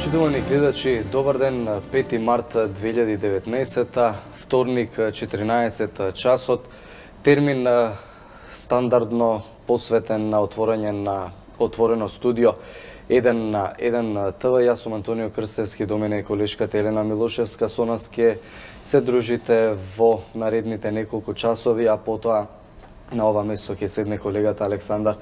Почитувани гледачи, добар ден, 5 март 2019, вторник, 14 часот, термин стандардно посветен на отворање на отворено студио 1 на 1 ТВ. Јас сум Антонио Крстевски, до мене е колешката Елена Милошевска. Со нас ке се дружите во наредните неколку часови, а потоа на ова место ќе седне колегата Александар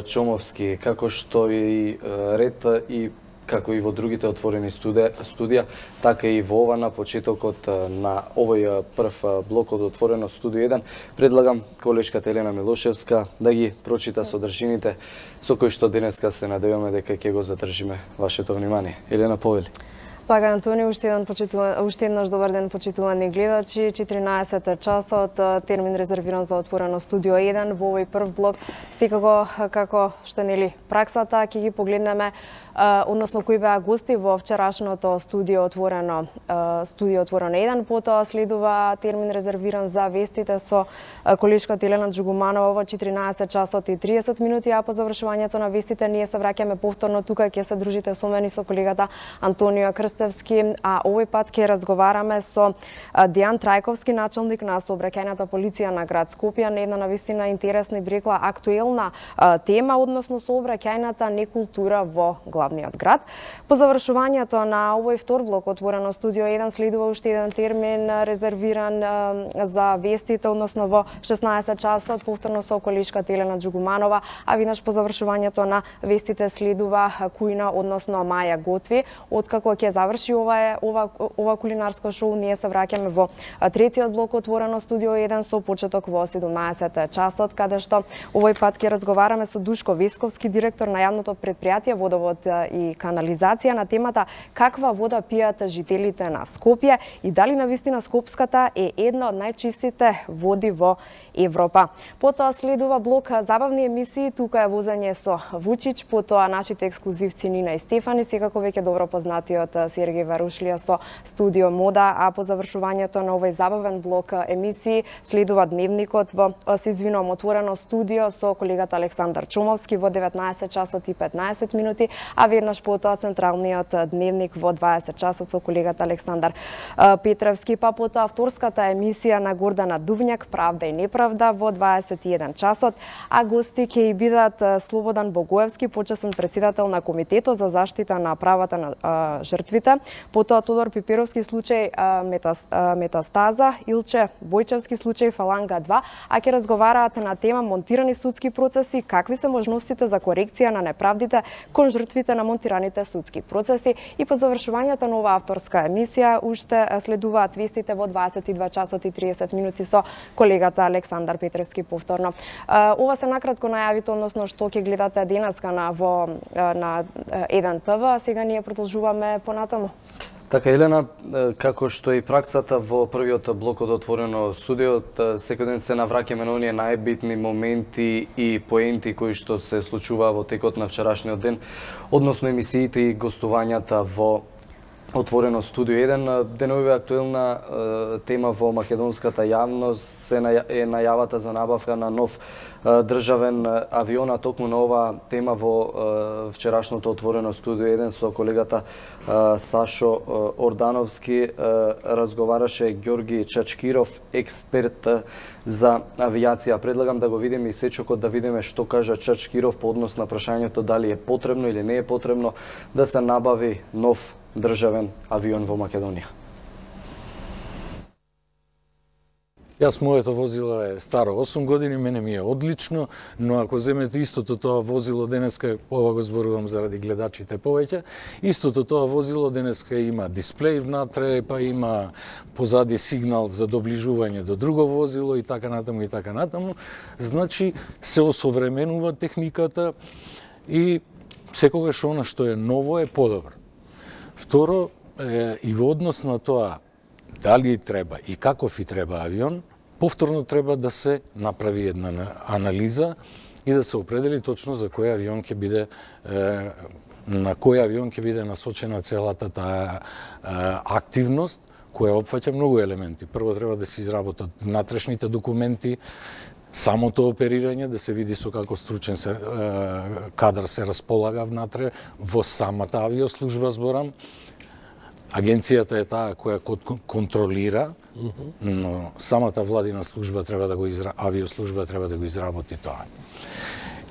Чомовски. Како што и ред и како и во другите отворени студија, така и во ова на почетокот на овој прв блок од отворено студио 1, предлагам колешката Елена Милошевска да ги прочита содржините со кои што денеска се надеваме дека ќе го задржиме вашето внимание. Елена, повели. Така, Антони, уште еднаш добар ден, почитувани гледачи. 14 часот, термин резервиран за отворено студио 1 во овој прв блок. Секако, како што нели праксата, ќе ги погледнеме, односно кои беа гости во вчерашното студио отворено 1, потоа следува термин резервиран за вестите со колешката Елена Джугуманова во 14 часот и 30 минути, а по завршувањето на вестите ние се враќаме повторно тука, ќе се дружите со мене и со колегата Антонио Крстевски, а овој пат ќе разговараме со Дејан Трајковски, началник на сообраќајната полиција на град Скопје, на една навистина интересна и би рекла актуелна тема, односно сообраќајната некултура во главниот град. По завршувањето на овој втор блок отворено студио 1 следува уште еден термин резервиран за вестите, односно во 16 часот повторно со колешката Елена Джугуманова, а веднаш по завршувањето на вестите следува кујна, односно Маја готви. Откако ќе заврши ова кулинарско шоу, ние се враќаме во третиот блок отворено студио 1 со почеток во 17 часот, каде што овој пат ќе разговараме со Душко Весковски, директор на јавното предпријатие Водовод и канализација, на темата каква вода пијат жителите на Скопје и дали навистина скопската е една од најчистите води во Европа. Потоа следува блок забавни емисии, тука е возење со Вучич, потоа нашите ексклузивци Нина и Стефани, секако веќе добро познатиот Сергеј Варушлија со Студио Мода, а по завршувањето на овој забавен блок емисии следува дневникот во отворено студио со колегата Александар Чомовски во 19 часот и 15 минути, а веднаш потоа централниот дневник во 20 часот со колегата Александар Петревски, па потоа вторската емисија на Гордана Дувњак Правда и неправда во 21 часот, а гости ќе и бидат Слободан Богоевски, почесен председател на Комитетот за заштита на правата на жртвите, потоа Тодор Пиперовски случај Метастаза, Илче Бојчевски случај Фаланга 2, а ќе разговараат на тема монтирани судски процеси, какви се можностите за корекција на неправдите кон жртвите на монтираните судски процеси, и по завршувањето на оваа авторска емисија уште следуваат вестите во 22 часот и 30 минути со колегата Александар Петревски повторно. Ова се накратко најавите, односно што ќе гледате денеска на 1 ТВ, сега ние продолжуваме понатаму. Така, Елена, како што и праксата во првиот блок од отворено студио, секој ден се навраќаме на оние најбитни моменти и поенти кои што се случуваа во текот на вчерашниот ден, односно емисиите и гостувањата во отворено студио 1. Деновиве актуелна тема во македонската јавност е најавата за набавка на нов државен авион, а токму на оваа тема во вчерашното отворено студио 1 со колегата Сашо Ордановски разговараше Ѓорги Чачкиров, експерт за авиација. Предлагам да го видиме и сечокот, да видиме што кажа Чачкиров по однос на прашањето дали е потребно или не е потребно да се набави нов државен авион во Македонија. Јас, моето возило е старо 8 години, мене ми е одлично, но ако земете истото тоа возило денеска, ова го зборувам заради гледачите повеќе, истото тоа возило денеска има дисплеј внатре, па има позади сигнал за доближување до друго возило и така натаму и така натаму. Значи, се осовременува техниката и секогаш она што е ново е подобро. Второ, и во однос на тоа дали треба и каков и треба авион, повторно треба да се направи една анализа и да се определи точно за кој авион ќе биде на кој авион ќе биде насочена целата таа активност, која опфаќа многу елементи. Прво треба да се изработат внатрешните документи, самото оперирање, да се види со како стручен кадар се располага внатре во самата авиослужба, зборам. Агенцијата е таа која контролира, но самата владина служба треба да го авиослужба треба да го изработи тоа.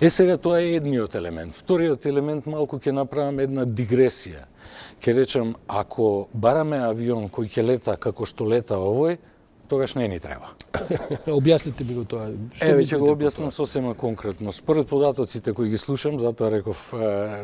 Сега тоа е едниот елемент. Вториот елемент малку ќе направам една дигресија. Ќе речам, ако бараме авион кој ќе лета како што лета овој, тогаш не ни треба. Објасните ми го тоа. Еве ќе го објаснам сосема конкретно. Според податоците кои ги слушам, затоа реков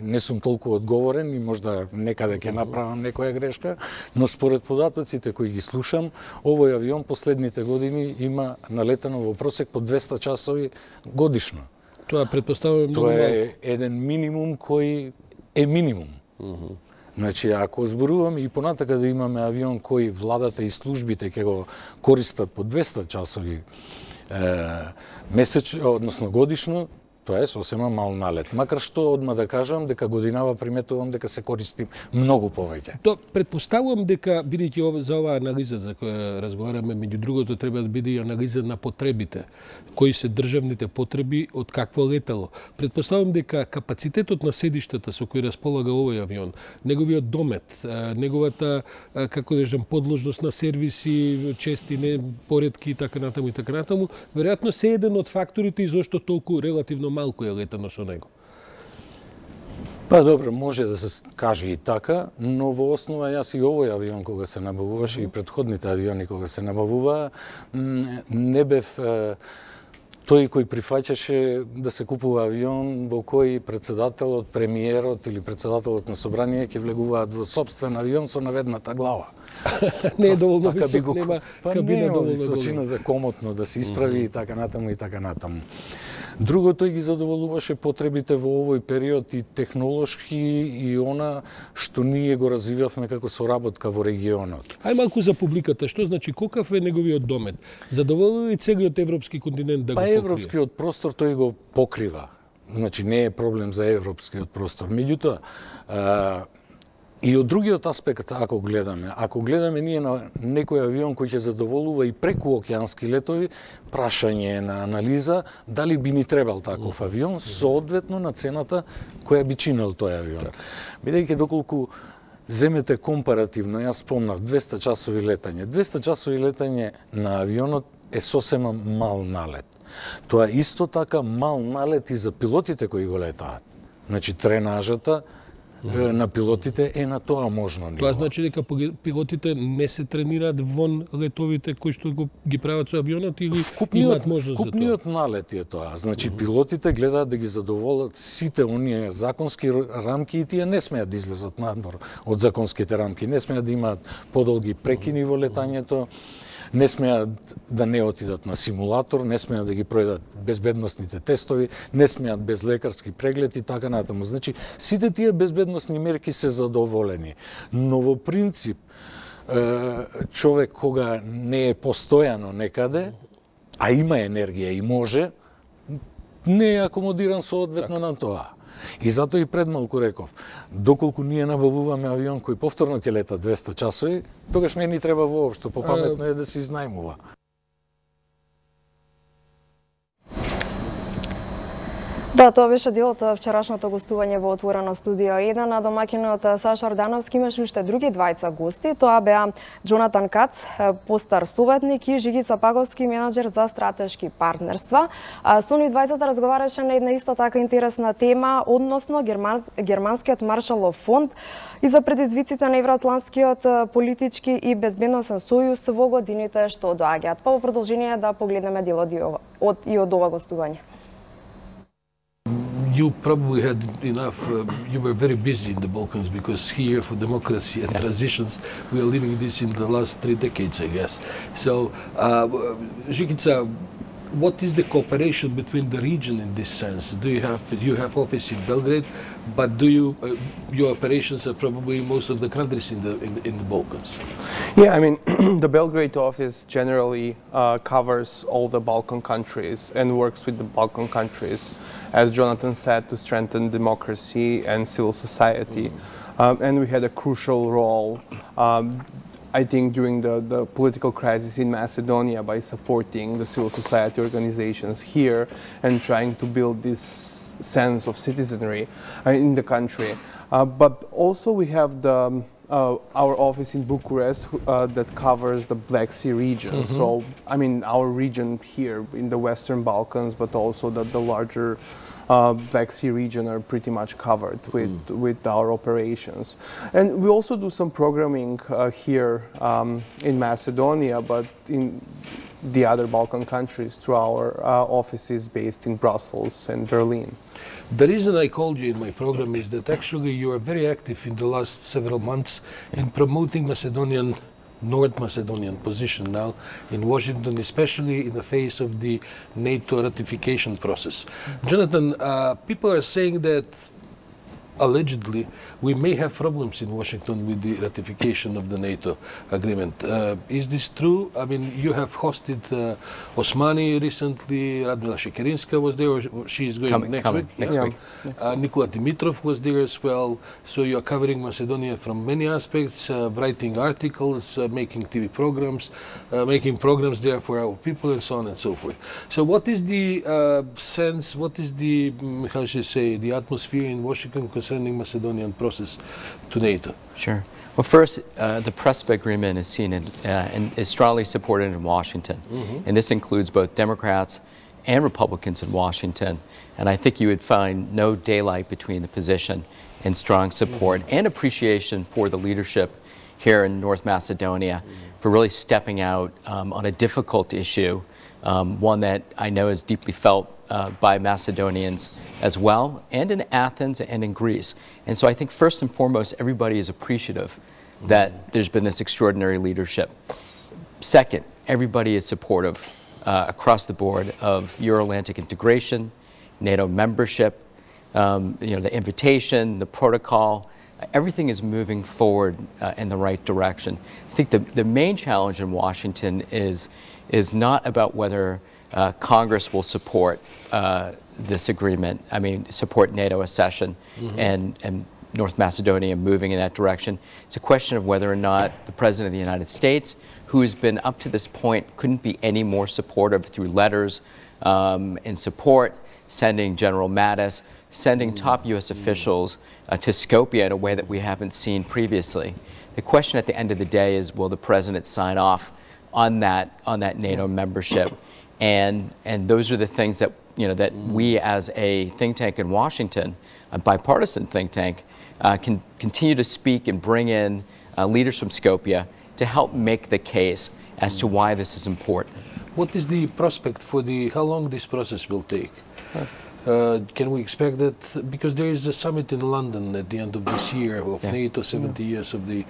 не сум толку одговорен и можда некаде ќе направам некоја грешка, но според податоците кои ги слушам, овој авион последните години има налетано во просек по 200 часови годишно. Тоа претпоставувам многу малку. Тоа е еден минимум кој е минимум. Значи, ако зборуваме и понатака да имаме авион кој владата и службите ќе го користат по 200 часови односно годишно, тоа е сосема мал налет. Макар што одма да кажам дека годинава приметувам дека се користи многу повеќе. То претпоставувам дека бидејќи за оваа анализа за која разговараме, меѓу другото треба да биде и анализа на потребите, кои се државните потреби од какво летало. Претпоставувам дека капацитетот на седиштата со кој располага овој авион, неговиот домет, неговата како да кажам подложност на сервиси, чести поредки и така натаму, веројатно се еден од факторите и зошто толку релативно малку е летано со него. Па добро, може да се каже и така, но во основа јас и овој авион кога се набавуваше и претходните авиони кога се набавуваа, не бев тој кој прифаќаше да се купува авион во кој председателот, премиерот или председателот на собрание ќе влегуваат во сопствен авион со наведната глава. Не е доволно висок, нема кабина доволно височина за комотно да се исправи и така натаму и така натаму. Друго, тој ги задоволуваше потребите во овој период и технолошки и она што ние го развивавме како соработка во регионот. Ај малку за публиката, што значи каков е неговиот домет? Задоволува ли целиот европски континент да го покрие? Па европскиот простор тој го покрива. Значи не е проблем за европскиот простор. Меѓутоа, и од другиот аспект, ако гледаме ние на некој авион кој ќе задоволува и прекуокеански летови, прашање на анализа дали би ни требал таков авион, соодветно на цената која би чинел тој авион. Бидејќи доколку земете компаративно, јас спомнав 200 часови летање. 200 часови летање на авионот е сосема мал налет. Тоа исто така мал налет и за пилотите кои го летаат. Значи тренажата на пилотите е на тоа можно ниво. Тоа значи дека пилотите не се тренираат вон летовите кои што ги прават со авионот или имаат можност за тоа? Вкупниот налет е тоа. Значи пилотите гледаат да ги задоволат сите оние законски рамки и тие не смеат да излезат надвор од законските рамки, не смеат да имаат подолги прекини во летањето, не смеат да не отидат на симулатор, не смеат да ги пројдат безбедносните тестови, не смеат без лекарски преглед и така натаму. Значи, сите тие безбедносни мерки се задоволени. Но во принцип, човек кога не е постојано некаде, а има енергија и може, не е акомодиран соодветно на тоа. И затоа и пред малку реков, доколку ние набавуваме авион кој повторно ќе лета 200 часови, тогаш не ни треба воопшто, попаметно е да се изнајмува. Да, тоа беше дел од вчерашното гостување во Отворено студио 1, а домаќинот Саша Ордановски имаше уште други двајца гости. Тоа беа Джонатан Кац, постар советник, и Жигица Паговски, менаџер за стратешки партнерства. Со нив двајцата разговараше на една исто така интересна тема, односно германскиот Маршалов фонд и за предизвиците на евроатлантскиот политички и безбедносен сојуз во годините што доаѓаат. Па во продолжение да погледнеме делот и од ова гостување. You probably had enough, you were very busy in the Balkans because here for democracy and transitions, we are living this in the last 3 decades, I guess. So, Žikica, what is the cooperation between the region in this sense? You have office in Belgrade, but your operations are probably in most of the countries in the Balkans? Yeah, I mean, the Belgrade office generally covers all the Balkan countries and works with the Balkan countries, as Jonathan said, to strengthen democracy and civil society. And we had a crucial role. I think, during the political crisis in Macedonia by supporting the civil society organizations here and trying to build this sense of citizenry in the country. But also we have the our office in Bucharest that covers the Black Sea region. So, I mean, our region here in the Western Balkans, but also the larger Black Sea region are pretty much covered with our operations. And we also do some programming here in Macedonia, but in the other Balkan countries through our offices based in Brussels and Berlin. The reason I called you in my program is that actually you are very active in the last several months in promoting North Macedonian position now in Washington, especially in the face of the NATO ratification process. Jonathan, people are saying that allegedly we may have problems in Washington with the ratification of the NATO agreement. Is this true? I mean, you have hosted Osmani recently, Radmila Shekerinska was there, or she is going next week. Nikola Dimitrov was there as well. So you are covering Macedonia from many aspects, writing articles, making TV programs, making programs there for our people and so on and so forth. So what is the sense, what is the, how should I say, the atmosphere in Washington concerning Macedonian process to NATO? Sure. Well, first, the PRESPA agreement is seen and is strongly supported in Washington. And this includes both Democrats and Republicans in Washington. And I think you would find no daylight between the position and strong support and appreciation for the leadership here in North Macedonia for really stepping out on a difficult issue, one that I know is deeply felt by Macedonians as well, and in Athens and in Greece. And so I think first and foremost, everybody is appreciative that there's been this extraordinary leadership. Second, everybody is supportive across the board of Euro-Atlantic integration, NATO membership, the invitation, the protocol. Everything is moving forward in the right direction. I think the main challenge in Washington is not about whether Congress will support this agreement, support NATO accession and North Macedonia moving in that direction. It's a question of whether or not the President of the United States, who has been up to this point, couldn't be any more supportive through letters in support, sending General Mattis, sending top U.S. officials to Skopje in a way that we haven't seen previously. The question at the end of the day is, will the President sign off on that NATO membership? And those are the things that that we as a think tank in Washington, a bipartisan think tank, can continue to speak and bring in leaders from Skopje to help make the case as to why this is important. What is the prospect for how long this process will take? Can we expect that, because there is a summit in London at the end of this year of NATO, 70 years of the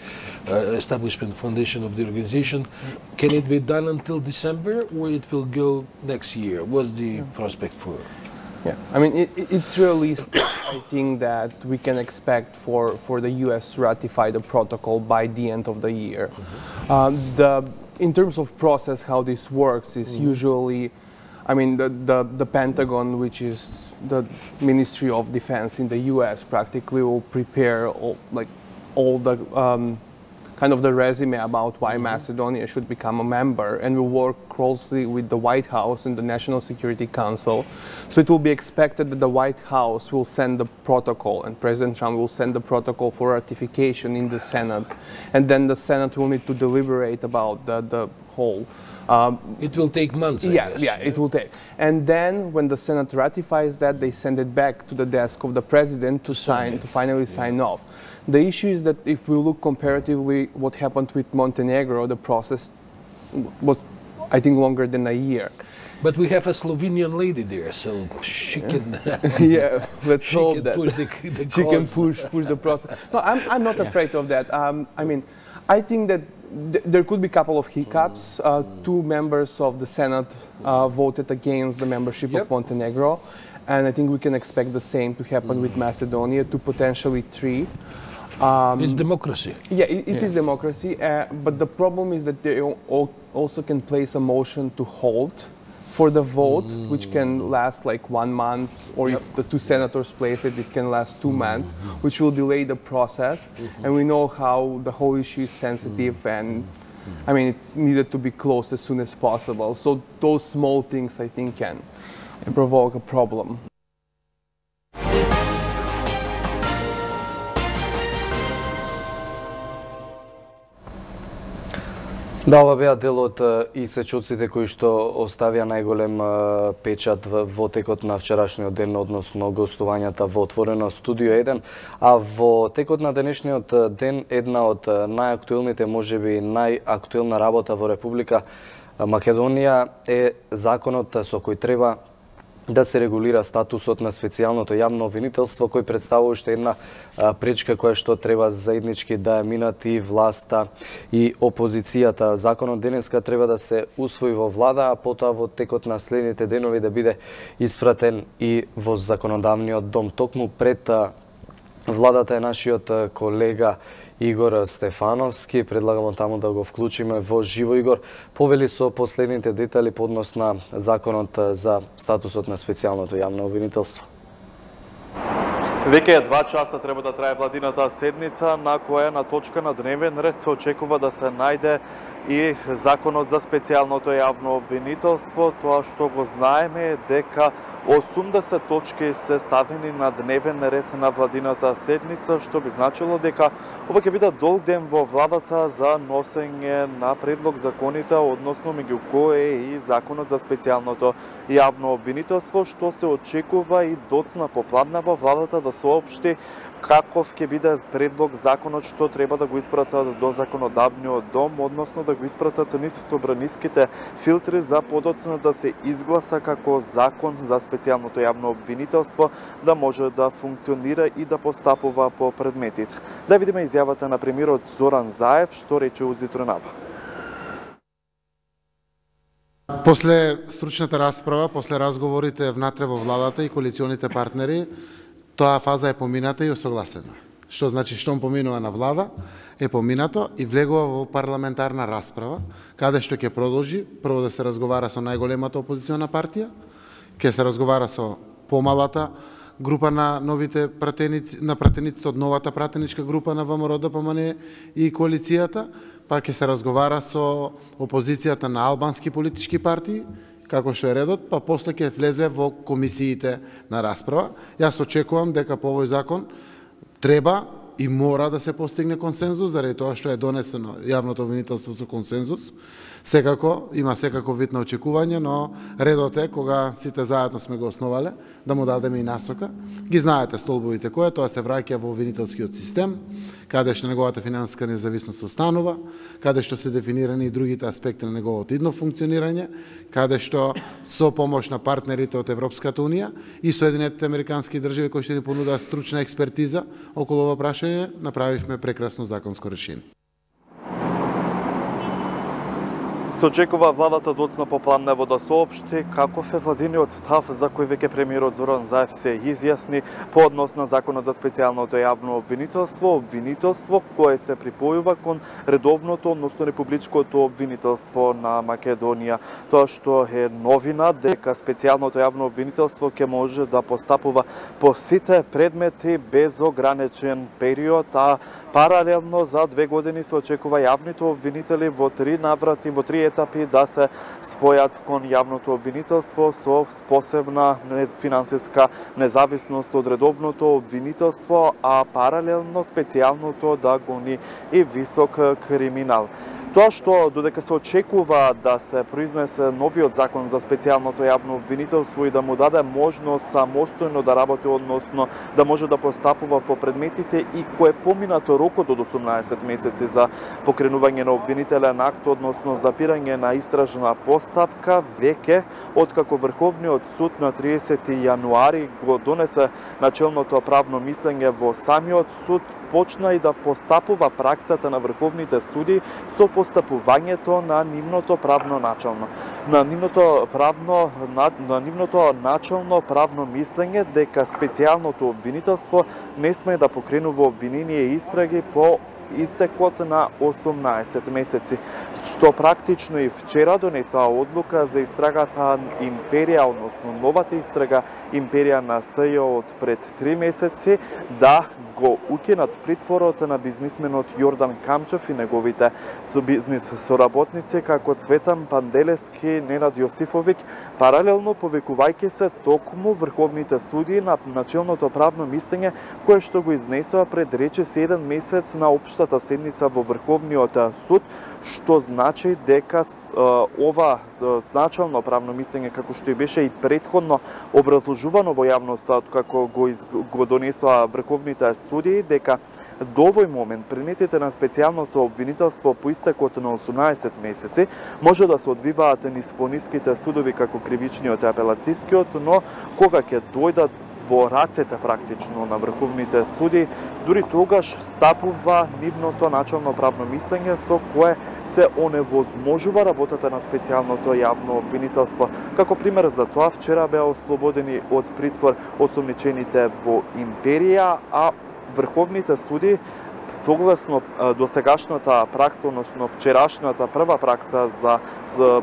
establishment foundation of the organization. Can it be done until December, or it will go next year? What's the prospect for? Yeah, I mean, it's realistic. I think that we can expect for the US to ratify the protocol by the end of the year. In terms of process, how this works is usually, I mean, the Pentagon, which is the Ministry of Defense in the US, practically will prepare all the kind of the resume about why Macedonia should become a member, and will work closely with the White House and the National Security Council. So it will be expected that the White House will send the protocol, and President Trump will send the protocol for ratification in the Senate, and then the Senate will need to deliberate about the whole. It will take months, I guess. Yeah, it will take. And then when the Senate ratifies that, they send it back to the desk of the President to finally sign off. The issue is that if we look comparatively what happened with Montenegro, the process was, I think, longer than a year. But we have a Slovenian lady there, so she can. Yeah, let's hope that push the she can push the process. No, I'm not afraid of that. I mean, I think that there could be a couple of hiccups. Two members of the Senate voted against the membership of Montenegro, and I think we can expect the same to happen with Macedonia, to potentially 3. It's democracy. Yeah, it is democracy, but the problem is that they also can place a motion to hold for the vote, which can last like 1 month, or if the 2 senators place it, it can last 2 months, which will delay the process. And we know how the whole issue is sensitive, and I mean, it's needed to be closed as soon as possible. So those small things, I think, can provoke a problem. Да, ова беа дел од исечоците кои што оставија најголем печат во текот на вчерашниот ден, односно гостувањата во отворено студио 1, а во текот на денешниот ден една од најактуелните, можеби најактуелна работа во Република Македонија е законот со кој треба да се регулира статусот на специјалното јавно обвинителство, кој представува уште една пречка која што треба заеднички да ја минат и власта и опозицијата. Законот денеска треба да се усвои во влада, а потоа во текот на следните денови да биде испратен и во законодавниот дом. Токму пред владата е нашиот колега Игор Стефановски. Предлагам таму да го вклучиме во живо. Игор, повели со последните детали по однос на законот за статусот на специјалното јавно обвинителство. Веќе 2 часа треба да трае владината седница, на која на точка на дневен ред се очекува да се најде и законот за специјалното јавно обвинителство. Тоа што го знаеме е дека 80 точки се ставени на дневен ред на владината седница, што би значило дека ова ќе биде долг ден во владата за носење на предлог законите, односно меѓу кои е и законот за специјалното јавно обвинителство, што се очекува и доцна попладна во владата да соопшти каков ќе биде предлог законот што треба да го испратат до законодавниот дом, односно да го испратат низ собраниските филтри за подоцна да се изгласа како закон за специјалното јавно обвинителство, да може да функционира и да постапува по предметите. Да видиме изјавата на премиерот Зоран Заев, што рече узитро наба. После стручната расправа, после разговорите внатре во владата и коалиционите партнери, тоа фаза е помината и осогласена. Што значи штом поминува на влада, е поминато и влегува во парламентарна расправа, каде што ќе продолжи прво да се разговара со најголемата опозициона партија, ќе се разговара со помалата група на новите пратеници, на пратениците од новата пратеничка група на ВМРО ДПМН и коалицијата, па ќе се разговара со опозицијата на албански политички партии, како што е редот, па после ќе влезе во комисиите на расправа. Јас очекувам дека по овој закон треба и мора да се постигне консензус, заради тоа што е донесено јавното обвинителство со консензус. Секако, има секако вид на очекување, но редот е, кога сите заедно сме го основале, да му дадеме и насока. Ги знаете столбовите кои, тоа се враќа во обвинителскиот систем, каде што неговата финансиска независност останува, каде што се дефинирани и другите аспекти на неговото идно функционирање, каде што со помош на партнерите од Европската унија и Соединетите американски држави кои што ни понудаа стручна експертиза околу ова прашање, направивме прекрасно законско решение. Се очекува владата доцна попладнево да соопшти каков е владиниот став за кој веќе премиерот Зоран Заев се изјасни по однос на законот за специјалното јавно обвинителство кое се припојува кон редовното, односно републичкото обвинителство на Македонија. Тоа што е новина дека специјалното јавно обвинителство ќе може да постапува по сите предмети без ограничен период, а паралелно за 2 години се очекува јавните обвинители во 3 наврати, во 3 етапи да се спојат кон јавното обвинителство со посебна финансиска независност од редовното обвинителство, а паралелно специјалното да гони и висок криминал. Тоа што додека се очекува да се произнесе новиот закон за специјалното јавно обвинителство и да му даде можност самостојно да работи, односно да може да постапува по предметите и кој е поминато рокот од 18 месеци за покренување на обвинителен акт, односно запирање на истражна постапка, веќе откако Врховниот суд на 30 јануари го донесе начелното правно мислење во самиот суд, почна и да постапува праксата на врховните суди со постапувањето на нивното правно начално. На нивното начално правно мислење дека специјалното обвинителство не сме да покренува обвинение и истраги по истекот на 18 месеци, што практично и вчера донесоа одлука за истрагата Империја, односно новата истрага Империја на СЈО од пред 3 месеци, да го укинат притворот на бизнисменот Јордан Камчев и неговите бизнис соработници како Цветан Панделевски, Ненад Јосифовиќ, паралелно повикувајќи се токму врховните судии на начелното правно мислење кое што го изнесоа пред речиси 1 месец на општата седница во Врховниот суд, што значи дека ова начално правно мислење, како што и беше и претходно образложувано во јавноста, како го донесоа врховните судии, дека до овој момент предметите на специјалното обвинителство по истекот на 18 месеци може да се одвиваат низ пониските судови како кривичниот и апелацискиот, но кога ќе дојдат во рацете практично на врховните суди, дури тогаш стапува нивното начално правно мислење со кое се оневозможува работата на специјалното јавно обвинителство. Како пример за тоа, вчера беа ослободени од притвор осомничените во Империја, а врховните суди согласно досегашната пракса, односно вчерашната прва пракса за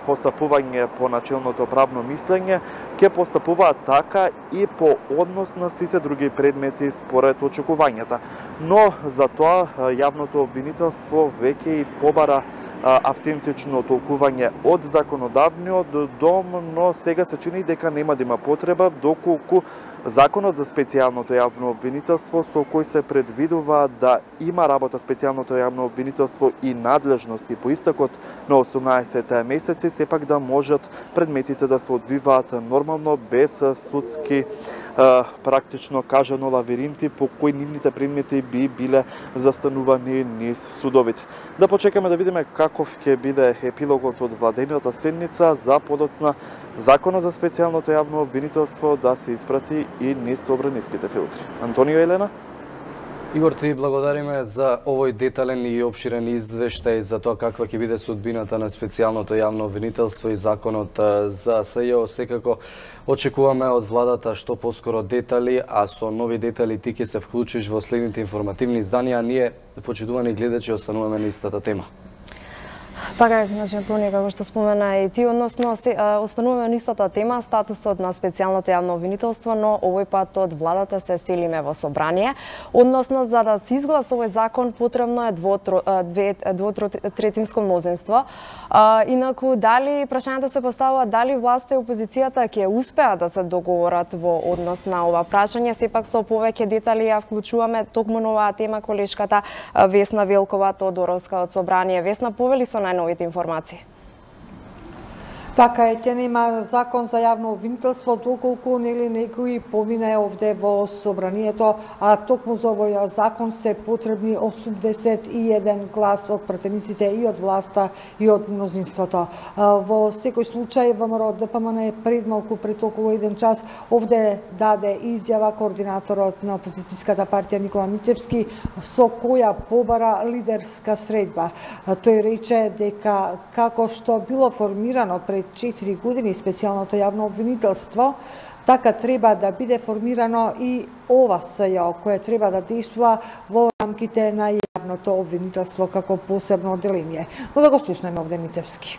постапување по начелното правно мислење, ќе постапуваат така и по однос на сите други предмети според очекувањата. Но за тоа јавното обвинителство веќе и побара автентично толкување од законодавниот дом, но сега се чини дека нема да има потреба, доколку Законот за специјалното јавно обвинителство, со кој се предвидува да има работа специјалното јавно обвинителство и надлежности по истекот на 18 месеци, сепак да можат предметите да се одвиваат нормално, без судски практично кажано лавиринти по кои нивните предмети би биле застанувани низ судовите. Да почекаме да видиме каков ќе биде епилогот од владената седница за подоцна Законот за специјалното јавно обвинителство да се испрати и низ собраниските филтри. Антонио, Елена? Игор, ти благодариме за овој детален и опширен извештај за тоа каква ќе биде судбината на специјалното јавно обвинителство и законот за СЈО. Секако очекуваме од владата што поскоро детали, а со нови детали ти ќе се вклучиш во следните информативни изданија. Ние, почитувани гледачи, остануваме на истата тема. Така е, значи, Антонија, како што спомена и ти, односно, остануваме на истата тема, статусот на специјалното јавно обвинителство, но овој пат од владата се селиме во собрание. Односно, за да се изгласа овој закон, потребно е двотретинско мнозинство. Инаку, дали, прашањето се поставува, дали власта и опозицијата ќе успеат да се договорат во однос на ова прашање, сепак со повеќе детали ја вклучуваме токму на оваа тема колешката Весна Велкова Тодоровска од собрание. Весна, повели со најновите информации. Така е, ќе нема закон за јавно обвинителство доколку нели некој помине овде во собранието, а токму за овој закон се потребни 81 глас од пратениците и од власта и од мнозинството. Во секој случај ВМРО ДПМН пред малку, пред околу 1 час, овде даде изјава координаторот на опозицијската партија Никола Мицевски, со која побара лидерска средба. Тој рече дека како што било формирано пред 4 години специјалното јавно обвинителство, така треба да биде формирано и ова СЈО, кое треба да действува во рамките на јавното обвинителство како посебно одделение. Но да го слушнеме овде Мицевски.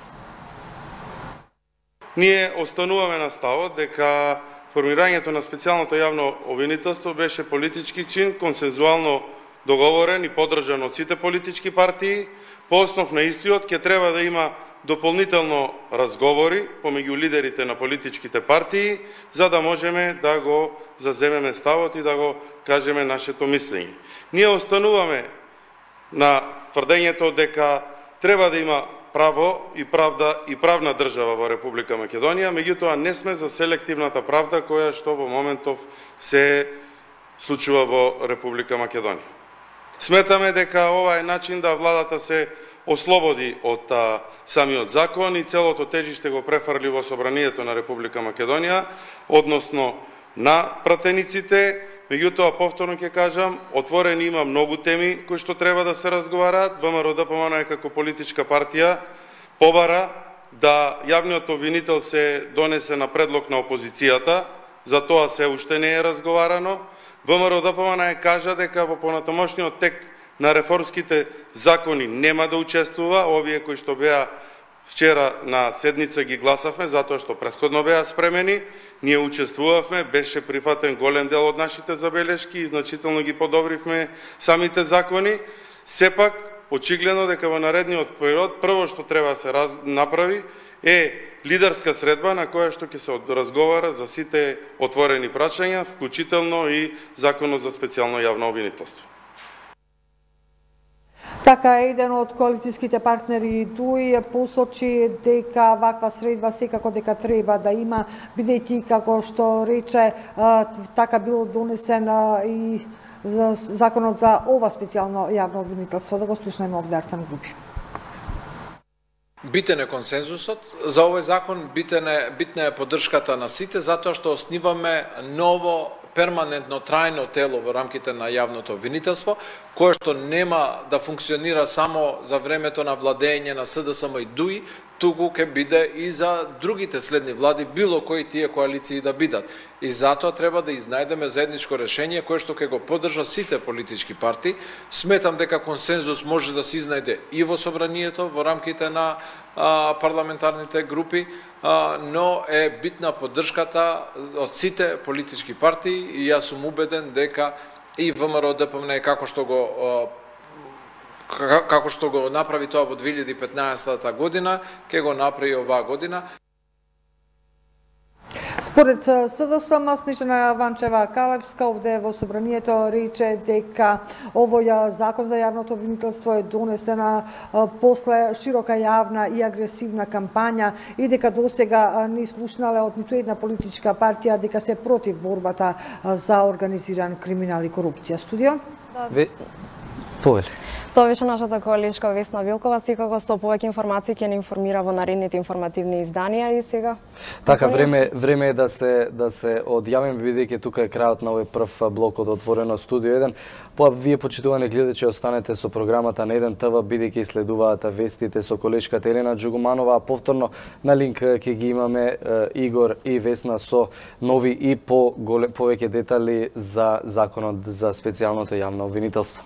Ние остануваме на ставот дека формирањето на специјалното јавно обвинителство беше политички чин, консензуално договорен и поддржан од сите политички партии. По основ на истиот ќе треба да има дополнително разговори помеѓу лидерите на политичките партии, за да можеме да го заземеме ставот и да го кажеме нашето мислење. Ние остануваме на тврдењето дека треба да има право и правда и правна држава во Република Македонија, меѓутоа не сме за селективната правда која што во моментов се случува во Република Македонија. Сметаме дека ова е начин да владата се ослободи од самиот закон и целото тежиште го префрли во собранието на Република Македонија, односно на пратениците. Меѓутоа, повторно ќе кажам, отворени има многу теми кои што треба да се разговараат. ВМРО ДПМН како политичка партија побара да јавниот обвинител се донесе на предлог на опозицијата, за тоа се уште не е разговарано. ВМРО ДПМН кажа дека во понатамошниот тек на реформските закони нема да учествува, овие кои што беа вчера на седница ги гласавме, затоа што претходно беа спремени, ние учествувавме, беше прифатен голем дел од нашите забелешки и значително ги подобривме самите закони. Сепак, очигледно дека во наредниот период, прво што треба да се направи е лидерска средба на која што ќе се разговара за сите отворени прашања, вклучително и Законот за специјално јавно обвинителство. Така, еден од коалицијските партнери ДУИ посочи дека ваква средба секако дека треба да има, бидејќи како што рече, така бил донесен и Законот за ова специјално јавно обвинителство. Да го слушнеме овде Арсен Груби. Битен е консензусот за овој закон, битна е поддршката на сите, затоа што основиваме ново перманентно трајно тело во рамките на јавното обвинителство, кое што нема да функционира само за времето на владење на СДСМ и ДУИ, туку ќе биде и за другите следни влади, било кои тие коалиции да бидат. И затоа треба да изнајдеме заедничко решение кое што ќе го поддржа сите политички партии. Сметам дека консензус може да се изнајде и во собранието во рамките на парламентарните групи, но е битна поддршката од сите политички партии и јас сум убеден дека и ВМРО ДПМН како што го направи тоа во 2015 година, ќе го направи оваа година. Според СДСМ, Снежана Ванчева-Калевска овде во собранието рече дека овој закон за јавното обвинителство е донесена после широка јавна и агресивна кампања и дека досега не слушнале од ниту една политичка партија дека се против борбата за организиран криминал и корупција. Студио? Повели. Тоа беше нашата колешка Весна Вилкова. Секако со повеќе информации ќе ни информира во наредните информативни изданија и сега. Така, време е да се одјавиме, бидејќи тука е крајот на овој прв блок од Отворено студио 1. Вие, почитувани гледачи, останете со програмата на 1 ТВ, бидејќи следуваат вестите со колешката Елена Джугуманова, а повторно на линк ќе ги имаме Игор и Весна со нови и повеќе детали за Законот за специјалното јавно обвинителство.